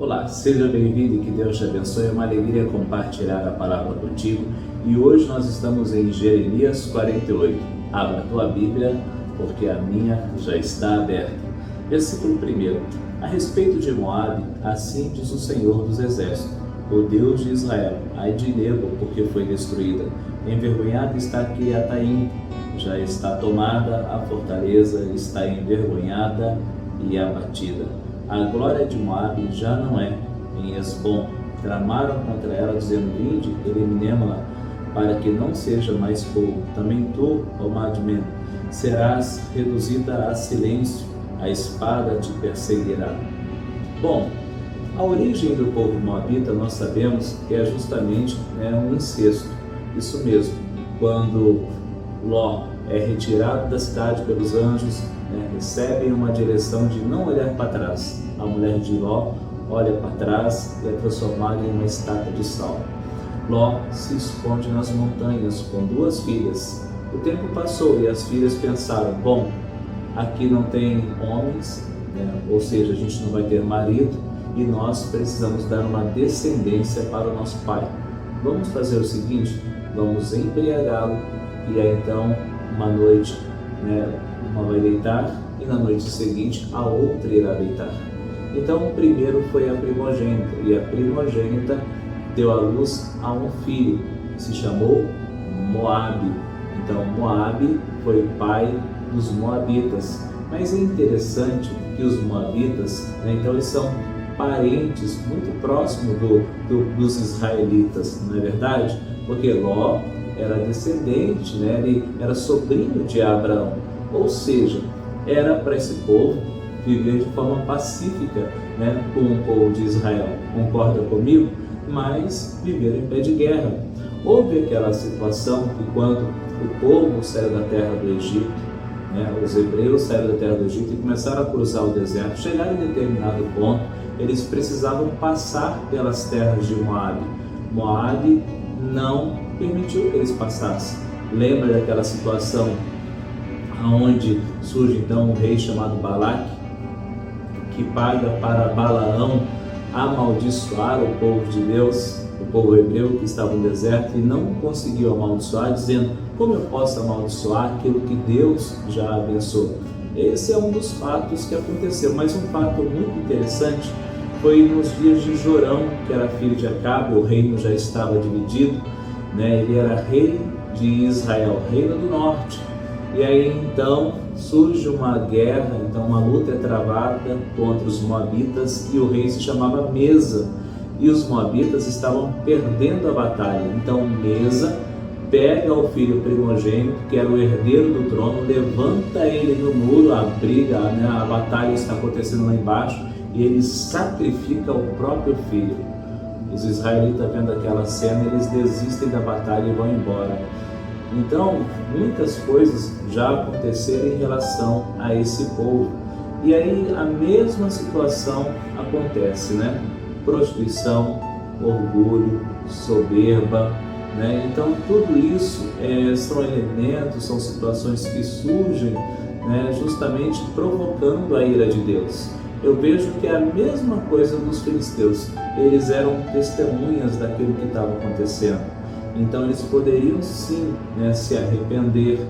Olá, seja bem-vindo e que Deus te abençoe. É uma alegria compartilhar a palavra contigo. E hoje nós estamos em Jeremias 48. Abra a tua Bíblia, porque a minha já está aberta. Versículo 1. A respeito de Moabe, assim diz o Senhor dos Exércitos, o Deus de Israel: ai de Nebo, porque foi destruída. Envergonhada está Kiriataim, já está tomada a fortaleza, está envergonhada e abatida. A glória de Moabe já não é em Esbom. Tramaram contra ela, dizendo: vinde, eliminemo-la, para que não seja mais povo. Também tu, ó Madmen, serás reduzida a silêncio, a espada te perseguirá. Bom, a origem do povo moabita nós sabemos que é justamente um incesto. Isso mesmo, quando Ló é retirado da cidade pelos anjos, recebem uma direção de não olhar para trás. A mulher de Ló olha para trás e é transformada em uma estátua de sal. Ló se esconde nas montanhas com duas filhas. O tempo passou e as filhas pensaram: bom, aqui não tem homens, ou seja, a gente não vai ter marido, e nós precisamos dar uma descendência para o nosso pai. Vamos fazer o seguinte, vamos embriagá-lo, e aí então uma noite uma vai deitar e na noite seguinte a outra irá deitar. Então o primeiro foi a primogênita, e a primogênita deu à luz a um filho, que se chamou Moabe. Então Moabe foi pai dos moabitas. Mas é interessante que os moabitas, então eles são parentes muito próximos dos israelitas, não é verdade? Porque Ló era descendente, ele era sobrinho de Abraão, ou seja, era para esse povo viver de forma pacífica, com o povo de Israel. Concorda comigo? Mas viver em pé de guerra. Houve aquela situação que quando o povo saiu da terra do Egito, os hebreus saíram da terra do Egito e começaram a cruzar o deserto, chegaram em determinado ponto, eles precisavam passar pelas terras de Moabe. Moabe não permitiu que eles passassem. Lembra daquela situação onde surge então um rei chamado Balaque, que paga para Balaão amaldiçoar o povo de Deus, o povo hebreu que estava no deserto, e não conseguiu amaldiçoar, dizendo: como eu posso amaldiçoar aquilo que Deus já abençoou? Esse é um dos fatos que aconteceu. Mas um fato muito interessante foi nos dias de Jorão, que era filho de Acabe. O reino já estava dividido, ele era rei de Israel, reino do norte. E aí então surge uma guerra, então uma luta é travada contra os moabitas, e o rei se chamava Mesa, e os moabitas estavam perdendo a batalha. Então Mesa pega o filho primogênito, que era o herdeiro do trono, levanta ele no muro, a briga, a batalha está acontecendo lá embaixo, e ele sacrifica o próprio filho. Os israelitas, vendo aquela cena, eles desistem da batalha e vão embora. Então, muitas coisas já aconteceram em relação a esse povo. E aí a mesma situação acontece, Prostituição, orgulho, soberba, Então tudo isso são elementos, são situações que surgem, justamente provocando a ira de Deus. Eu vejo que é a mesma coisa dos filisteus. Eles eram testemunhas daquilo que estava acontecendo. Então eles poderiam sim se arrepender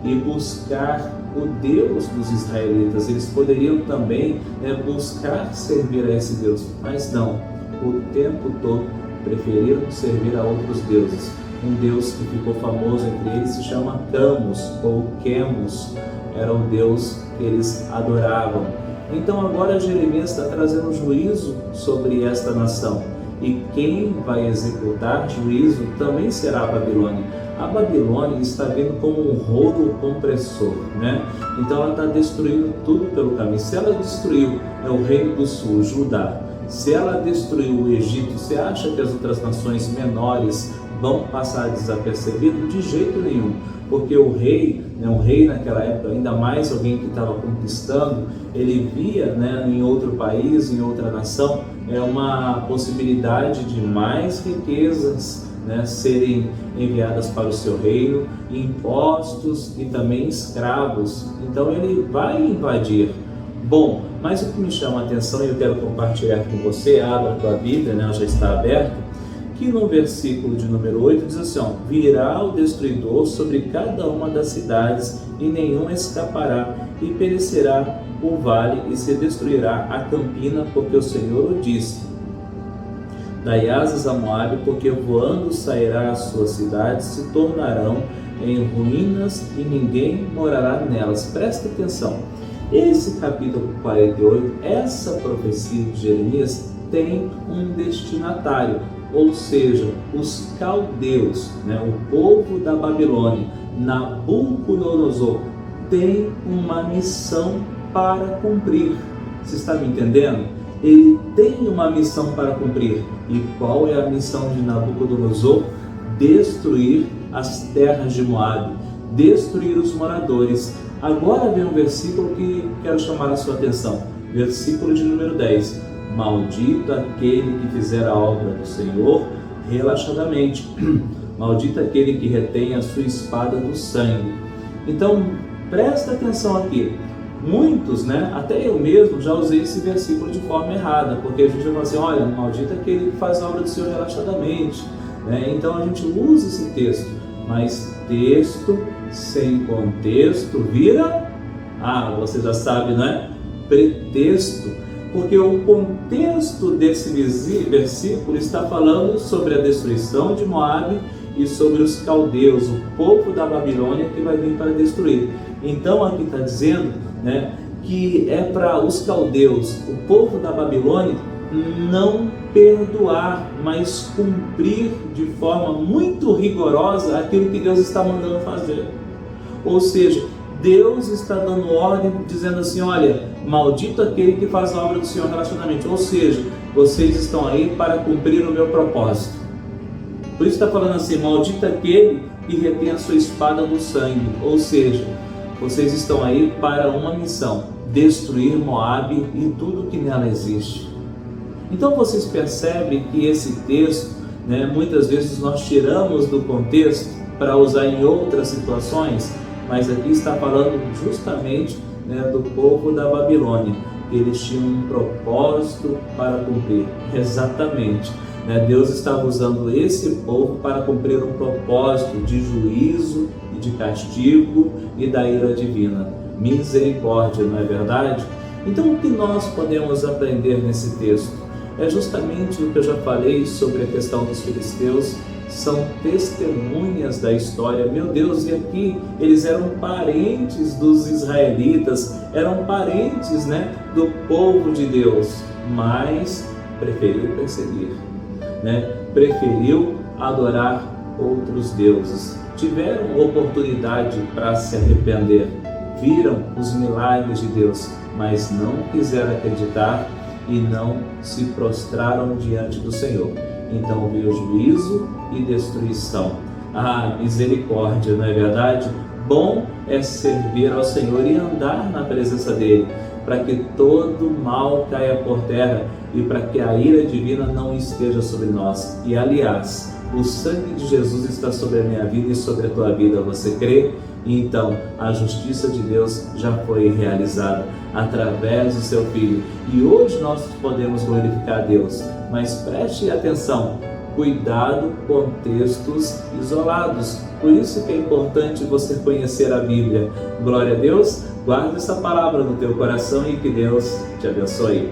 e buscar o Deus dos israelitas. Eles poderiam também buscar servir a esse Deus, mas não, o tempo todo preferiram servir a outros deuses. Um Deus que ficou famoso entre eles se chama Camus ou Quemos, era o Deus que eles adoravam. Então agora Jeremias está trazendo juízo sobre esta nação. E quem vai executar juízo também será a Babilônia. A Babilônia está vindo como um rolo compressor, Então ela está destruindo tudo pelo caminho. Se ela destruiu o reino do sul, Judá, se ela destruiu o Egito, você acha que as outras nações menores vão passar desapercebido? De jeito nenhum. Porque o rei naquela época, ainda mais alguém que estava conquistando, ele via em outro país, em outra nação, uma possibilidade de mais riquezas serem enviadas para o seu reino, impostos e também escravos. Então ele vai invadir. Bom, mas o que me chama a atenção e eu quero compartilhar com você, abra a tua Bíblia, né, ela já está aberta, que no versículo de número 8 diz assim, virá o destruidor sobre cada uma das cidades e nenhum escapará, e perecerá o vale e se destruirá a campina, porque o Senhor o disse. Dai asas a Moabe, porque voando sairá as suas cidades, se tornarão em ruínas e ninguém morará nelas. Presta atenção, esse capítulo 48, essa profecia de Jeremias tem um destinatário, ou seja, os caldeus, o povo da Babilônia, Nabucodonosor, tem uma missão para cumprir. Você está me entendendo? Ele tem uma missão para cumprir. E qual é a missão de Nabucodonosor? Destruir as terras de Moabe, destruir os moradores. Agora vem um versículo que quero chamar a sua atenção. Versículo de número 10. Maldito aquele que fizer a obra do Senhor relaxadamente. Maldito aquele que retém a sua espada do sangue. Então, presta atenção aqui. Muitos, até eu mesmo, já usei esse versículo de forma errada, porque a gente vai falar assim, olha, maldito aquele que faz a obra do Senhor relaxadamente. Então a gente usa esse texto, mas texto sem contexto vira, você já sabe, pretexto, porque o contexto desse versículo está falando sobre a destruição de Moabe e sobre os caldeus, o povo da Babilônia que vai vir para destruir. Então aqui está dizendo que é para os caldeus, o povo da Babilônia, não perdoar, mas cumprir de forma muito rigorosa aquilo que Deus está mandando fazer. Ou seja, Deus está dando ordem, dizendo assim, olha, maldito aquele que faz a obra do Senhor relacionamento. Ou seja, vocês estão aí para cumprir o meu propósito. Por isso está falando assim, maldito aquele que retém a sua espada do sangue. Ou seja, vocês estão aí para uma missão, destruir Moabe e tudo que nela existe. Então vocês percebem que esse texto, muitas vezes nós tiramos do contexto para usar em outras situações, mas aqui está falando justamente do povo da Babilônia. Eles tinham um propósito para cumprir, exatamente. Deus estava usando esse povo para cumprir um propósito de juízo e de castigo e da ira divina. Misericórdia, não é verdade? Então o que nós podemos aprender nesse texto? É justamente o que eu já falei sobre a questão dos filisteus, são testemunhas da história. Meu Deus, e aqui eles eram parentes dos israelitas, eram parentes do povo de Deus, mas preferiu perseguir, preferiu adorar outros deuses. Tiveram oportunidade para se arrepender, viram os milagres de Deus, mas não quiseram acreditar e não se prostraram diante do Senhor. Então veio juízo e destruição. Misericórdia, não é verdade? Bom é servir ao Senhor e andar na presença dEle, para que todo mal caia por terra e para que a ira divina não esteja sobre nós. E aliás, o sangue de Jesus está sobre a minha vida e sobre a tua vida. Você crê? Então, a justiça de Deus já foi realizada através do seu Filho. E hoje nós podemos glorificar a Deus. Mas preste atenção, cuidado com textos isolados. Por isso que é importante você conhecer a Bíblia. Glória a Deus, guarda essa palavra no teu coração e que Deus te abençoe.